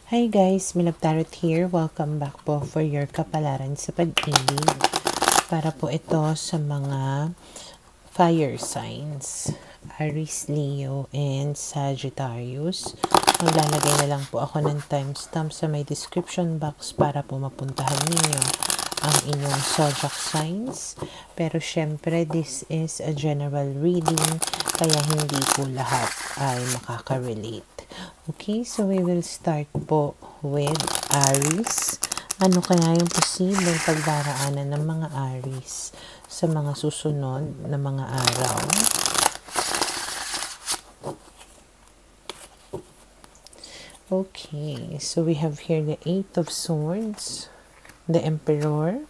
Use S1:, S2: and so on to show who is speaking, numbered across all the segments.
S1: Hi guys, Milab Tarot here. Welcome back po for your kapalaran sa pag-ibig. Para po ito sa mga fire signs. Aries, Leo, and Sagittarius. Maglalagay na lang po ako ng timestamp sa may description box para po mapuntahan ninyo ang inyong zodiac signs. Pero syempre, this is a general reading, kaya hindi po lahat ay makaka-relate. Okay, so we will start po with Aries. Ano kaya yung posibleng pagdaraanan ng mga Aries sa mga susunod na mga araw? Okay, so we have here the Eight of Swords, the Emperor,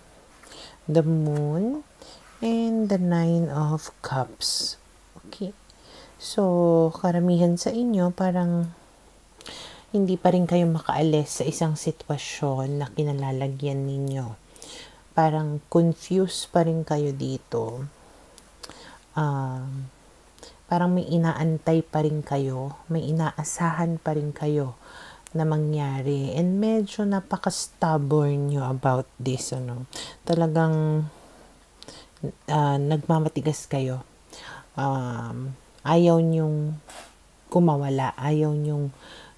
S1: the Moon, and the Nine of Cups. Okay, so karamihan sa inyo parang hindi pa rin kayo makaalis sa isang sitwasyon na kinalalagyan ninyo. Parang confused pa rin kayo dito. Parang may inaantay pa rin kayo, may inaasahan pa rin kayo na mangyari. And medyo napaka-stubborn nyo about this. Talagang nagmamatigas kayo. Ayaw nyong kumawala, ayaw nyong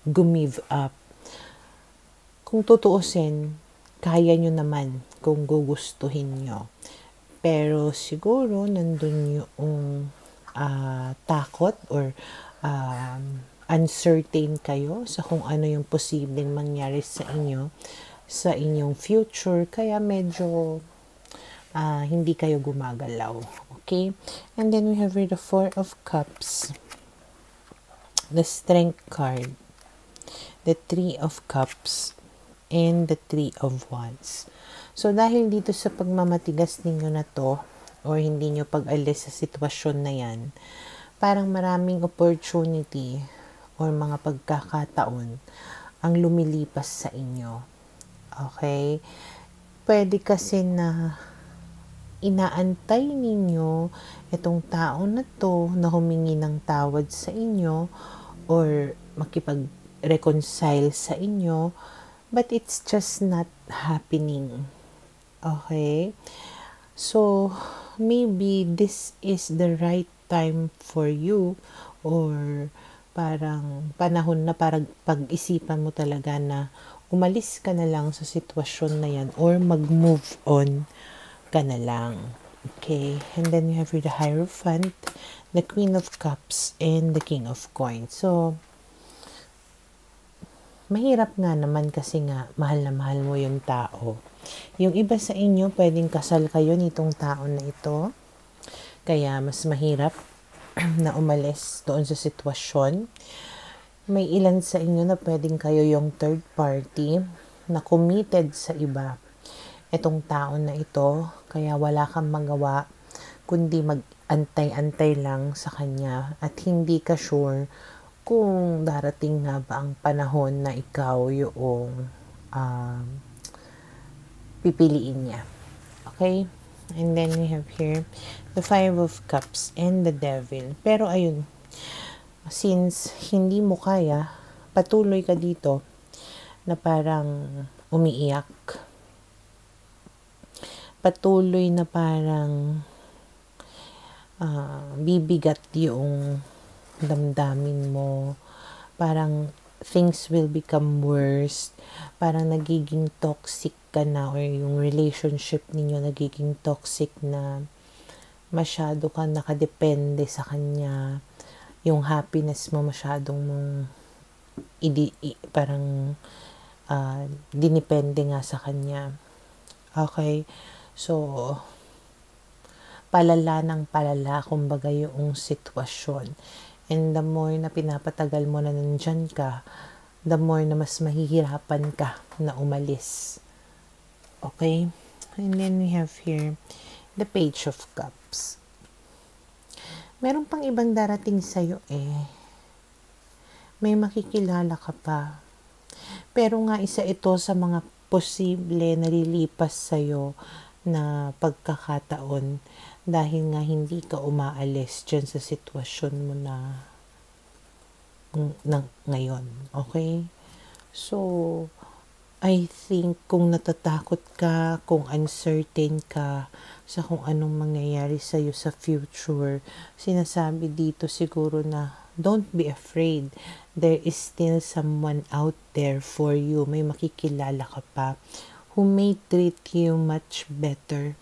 S1: gumive up. Kung tutuusin, kaya nyo naman kung gugustuhin nyo. Pero siguro nandun yung takot or uncertain kayo sa kung ano yung posibleng mangyari sa inyo, sa inyong future. Kaya medyo hindi kayo gumagalaw. Okay? And then we have here the Four of Cups, the Strength card, the Three of Cups, and the Three of Wands. So, dahil dito sa pagmamatigas ninyo na to, or hindi nyo pag-alis sa sitwasyon na yan, parang maraming opportunity or mga pagkakataon ang lumilipas sa inyo. Okay? Pwede kasi na inaantay ninyo itong tao na to na humingi ng tawad sa inyo or makipag-reconcile sa inyo, but it's just not happening. Okay? So, maybe this is the right time for you, or parang panahon na parang pag-isipan mo talaga na umalis ka na lang sa sitwasyon na yan or mag-move on ka na lang. Okay? And then you have the Hierophant, the Queen of Cups, and the King of Coins. So, mahirap nga naman kasi nga mahal na mahal mo yung tao. Yung iba sa inyo, pwedeng kasal kayo nitong tao na ito. Kaya mas mahirap na umalis doon sa sitwasyon. May ilan sa inyo na pwedeng kayo yung third party na committed sa iba. Itong tao na ito, kaya wala kang magawa kundi mag-antay-antay lang sa kanya at hindi ka sure kung darating nga ba ang panahon na ikaw yung pipiliin niya. Okay? And then we have here the Five of Cups and the Devil. Pero ayun, since hindi mo kaya, patuloy ka dito na parang umiiyak. Patuloy na parang bibigat yung damdamin mo. Parang things will become worse. Parang nagiging toxic ka na, or yung relationship ninyo nagiging toxic na masyado ka nakadepende sa kanya. Yung happiness mo masyadong mong parang dinepende nga sa kanya. Okay? So, palala ng palala, kumbaga yung sitwasyon. And the more na pinapatagal mo na nandyan ka, the more na mas mahihirapan ka na umalis. Okay? And then we have here the Page of Cups. Meron pang ibang darating sa'yo May makikilala ka pa. Pero nga isa ito sa mga posible na lilipas sa'yo na pagkakataon dahil nga hindi ka umaalis dyan sa sitwasyon mo na ngayon. Okay? So, I think kung natatakot ka, kung uncertain ka sa kung anong mangyayari sa'yo sa future, sinasabi dito siguro na don't be afraid. There is still someone out there for you. May makikilala ka pa who may treat you much better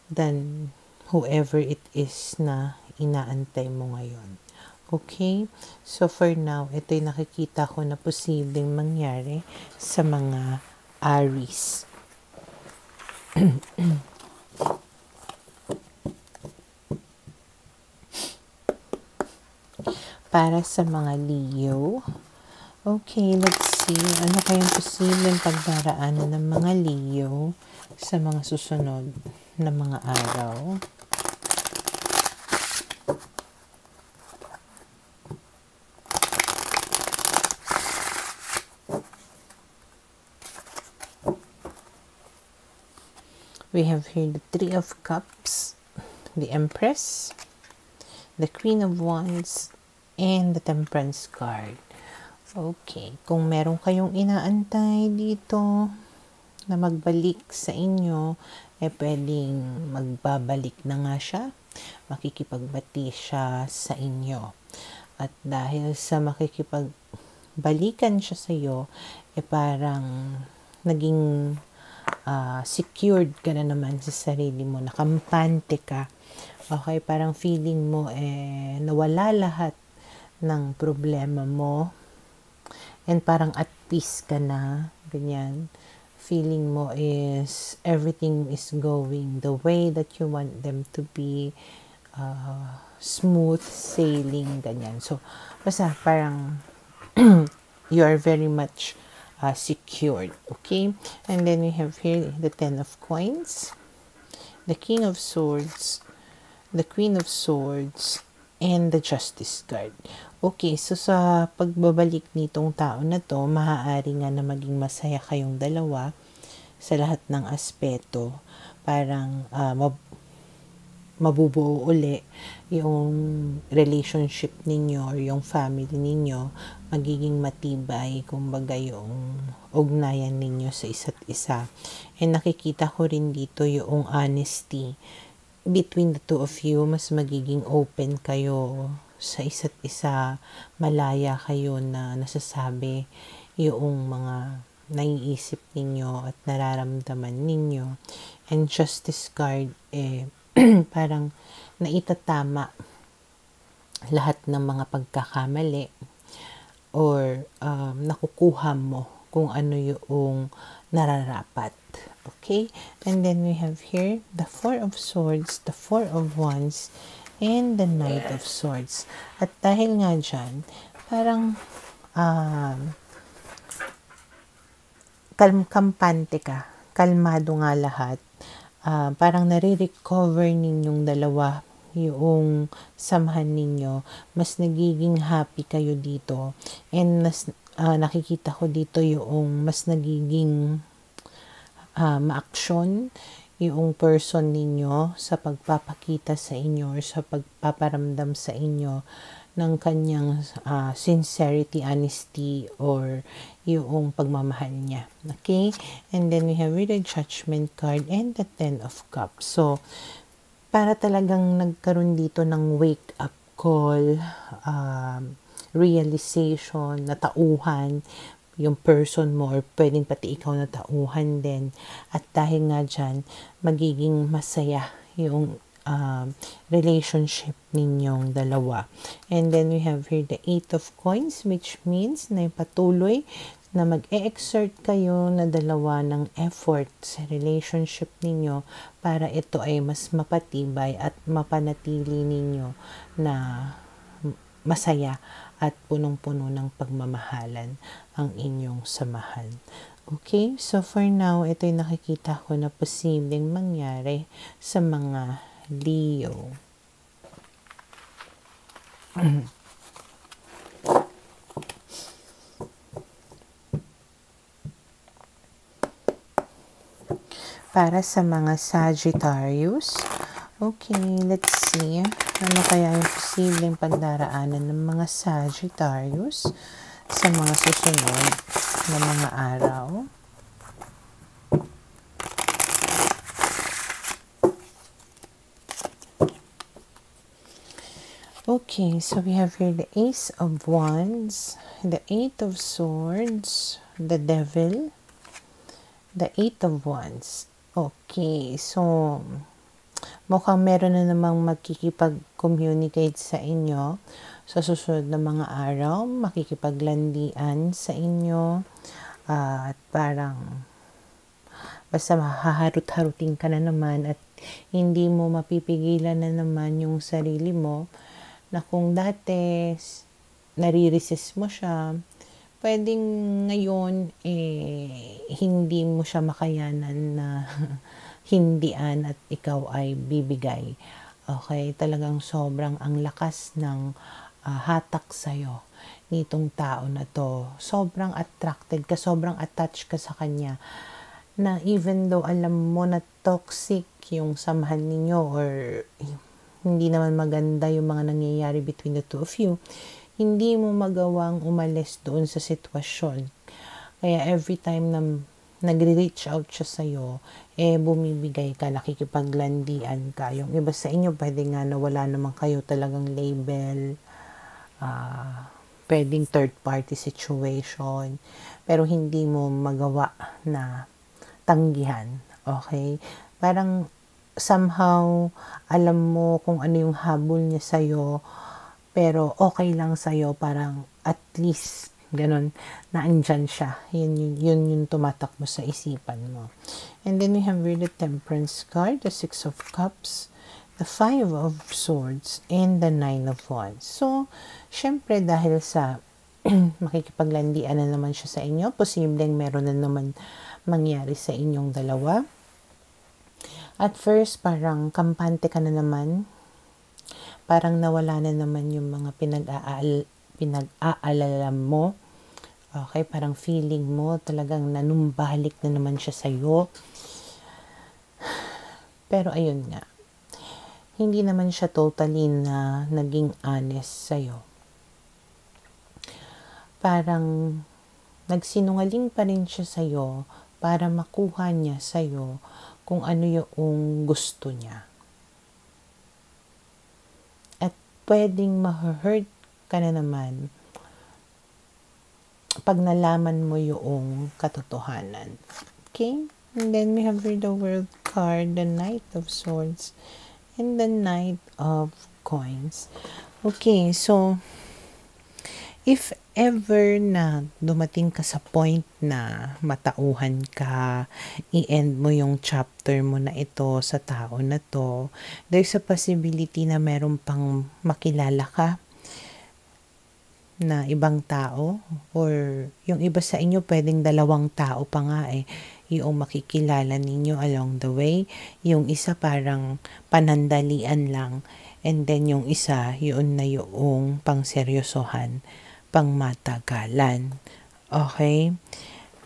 S1: than whoever it is na inaantay mo ngayon. Okay? So, for now, ito yung nakikita ko na posibleng mangyari sa mga Aries. Para sa mga Leo, okay, let's see. Ano kayang posibleng pagdaraanan ng mga Leo sa mga susunod na mga araw? We have here the Three of Cups, the Empress, the Queen of Wands, and the Temperance card. Okay, kung meron kayong inaantay dito na magbalik sa inyo, pwedeng magbabalik na nga siya, makikipagbati siya sa inyo. At dahil sa makikipagbalikan siya sa iyo, parang naging secured ka na naman sa sarili mo, nakampante ka. Okay, parang feeling mo nawala lahat ng problema mo and parang at peace ka na, ganyan. Feeling mo is everything is going the way that you want them to be, smooth sailing, ganyan. So, basta parang you are very much secured, okay? And then we have here the Ten of Coins, the King of Swords, the Queen of Swords, and the Justice card. Okay, so sa pagbabalik nitong tao na to, maaari nga na maging masaya kayong dalawa sa lahat ng aspeto. Parang mabubuo uli yung relationship ninyo or yung family ninyo, magiging matibay, kumbaga yung ugnayan ninyo sa isa't isa. And nakikita ko rin dito yung honesty between the two of you. Mas magiging open kayo sa isa't isa, malaya kayo na nasasabi yung mga naiisip ninyo at nararamdaman ninyo. And Justice card, parang naitatama lahat ng mga pagkakamali or nakukuha mo kung ano yung nararapat. Okay? And then we have here the Four of Swords, the Four of Wands, and the Knight of Swords. At dahil nga dyan, parang kampante ka, kalmado nga lahat. Parang nare-recover ninyong dalawa yung samahan ninyo. Mas nagiging happy kayo dito. And nakikita ko dito yung mas nagiging ma-action yung person ninyo sa pagpapakita sa inyo or sa pagpaparamdam sa inyo ng kanyang sincerity, honesty, or yung pagmamahal niya. Okay? And then we have the Judgment card and the Ten of Cups. So, para talagang nagkaroon dito ng wake-up call, realization, natauhan, yung person mo or pwedeng pati ikaw natauhan din. At dahil nga dyan, magiging masaya yung relationship ninyong dalawa. And then we have here the Eight of Coins, which means na patuloy na mag-e-exert kayo na dalawa ng effort sa relationship ninyo para ito ay mas mapatibay at mapanatili ninyo na masaya at punong-puno ng pagmamahalan ang inyong samahan. Okay? So for now, ito yung nakikita ko na posibleng mangyari sa mga Leo. Para sa mga Sagittarius, okay, let's see. Ano kaya yung posibleng pagdaraanan ng mga Sagittarius sa mga susunod na mga araw. Okay, so we have here the Ace of Wands, the Eight of Swords, the Devil, the Eight of Wands. Okay, so mukhang meron na namang makikipag-communicate sa inyo sa susunod na mga araw, makikipaglandian sa inyo, at parang basta haharut-harutin ka na naman at hindi mo mapipigilan na naman yung sarili mo na kung dati nare-resist mo siya, pwedeng ngayon hindi mo siya makayanan na hindian at ikaw ay bibigay. Okay, talagang sobrang ang lakas ng hatak sa'yo nitong tao na to. Sobrang attracted ka, sobrang attached ka sa kanya na even though alam mo na toxic yung samahan ninyo or hindi naman maganda yung mga nangyayari between the two of you, hindi mo magawang umalis doon sa sitwasyon. Kaya every time na nagre-reach out siya sa'yo, bumibigay ka, nakikipaglandian ka. Yung iba sa inyo, pwede nga na wala naman kayo talagang label, pwedeng third party situation, pero hindi mo magawa na tanggihan. Okay? Parang somehow, alam mo kung ano yung habol niya sa'yo, pero okay lang sa'yo, parang at least, ganun, na andyan siya. Yun yung tumatakbo sa isipan mo. And then we have the Temperance card, the Six of Cups, the Five of Swords, and the Nine of Wands. So, syempre dahil sa makikipaglandian na naman siya sa inyo, posibleng meron na naman mangyari sa inyong dalawa. At first, parang kampante ka na naman. Parang nawala na naman yung mga pinag-aalala mo. Okay, parang feeling mo talagang nanumbalik na naman siya sa'yo. Pero ayun nga, hindi naman siya totally na naging honest sa'yo. Parang nagsinungaling pa rin siya sa'yo para makuha niya sa'yo kung ano yung gusto niya. At pwedeng ma-hurt ka na naman pag nalaman mo yung katotohanan. Okay? And then we have the World card, the Knight of Swords, and the Knight of Coins. Okay, so if ever na dumating ka sa point na matauhan ka, i-end mo yung chapter mo na ito sa tao na to, there's a possibility na meron pang makilala ka na ibang tao, or yung iba sa inyo pwedeng dalawang tao pa nga yung makikilala ninyo along the way. Yung isa parang panandalian lang, and then yung isa yun na yung pangseryosohan, pangmatagalan. Okay?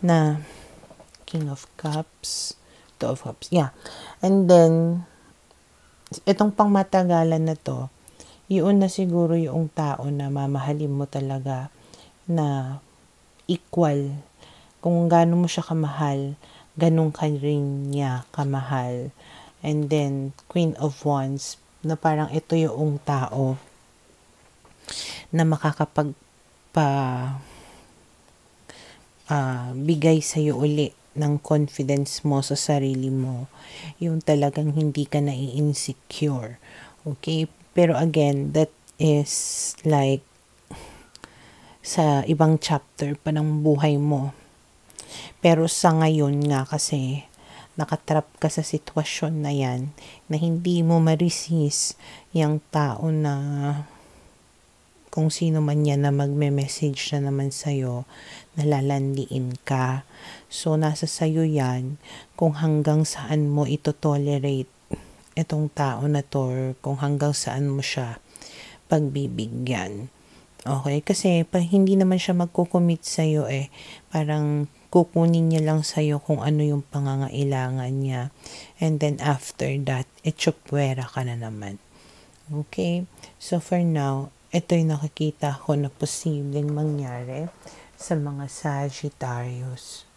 S1: Na King of Cups, Two of Cups. Yeah. And then itong pangmatagalan na to, yun na siguro yung tao na mamahalin mo talaga na equal. Kung gaano mo siya kamahal, ganun ka rin niya kamahal. And then Queen of Wands, na parang ito yung tao na bigay sa'yo uli ng confidence mo sa sarili mo. Yung talagang hindi ka nai-insecure. Okay? Pero again, that is like sa ibang chapter pa ng buhay mo. Pero sa ngayon nga kasi, nakatrap ka sa sitwasyon na yan, na hindi mo ma-resist yung tao na kung sino man yan na magme-message na naman sa'yo, nalalandiin ka. So, nasa sa'yo yan kung hanggang saan mo ito tolerate itong tao na to, kung hanggang saan mo siya pagbibigyan. Okay? Kasi hindi naman siya magkukumit sa'yo Parang kukunin niya lang sa'yo kung ano yung pangangailangan niya. And then after that, etsupwera ka na naman. Okay? So for now, ito yung nakikita ko na posibleng mangyari sa mga Sagittarius.